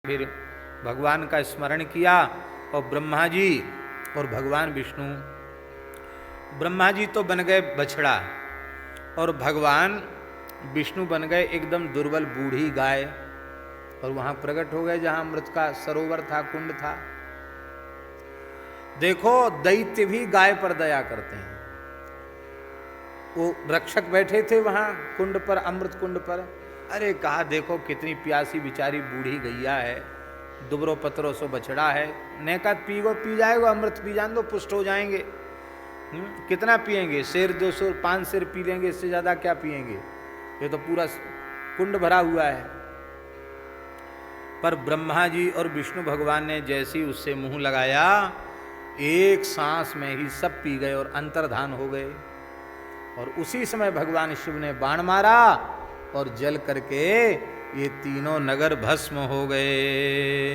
फिर भगवान का स्मरण किया और ब्रह्मा जी और भगवान विष्णु, ब्रह्मा जी तो बन गए बछड़ा और भगवान विष्णु बन गए एकदम दुर्बल बूढ़ी गाय, और वहां प्रकट हो गए जहां अमृत का सरोवर था, कुंड था। देखो दैत्य भी गाय पर दया करते हैं। वो रक्षक बैठे थे वहां कुंड पर, अमृत कुंड पर। अरे कहा देखो कितनी प्यासी बेचारी बूढ़ी गैया है, दुबरो पतरो सो बछड़ा है, नेका पीगो पी जाएगो, अमृत पी जान दो, पुष्ट हो जाएंगे। कितना पिएंगे, शेर 200 5 शेर पी लेंगे, इससे ज्यादा क्या पिएंगे, ये तो पूरा कुंड भरा हुआ है। पर ब्रह्मा जी और विष्णु भगवान ने जैसे ही उससे मुंह लगाया, एक सांस में ही सब पी गए और अंतर्धान हो गए। और उसी समय भगवान शिव ने बाण मारा और जल करके ये तीनों नगर भस्म हो गए।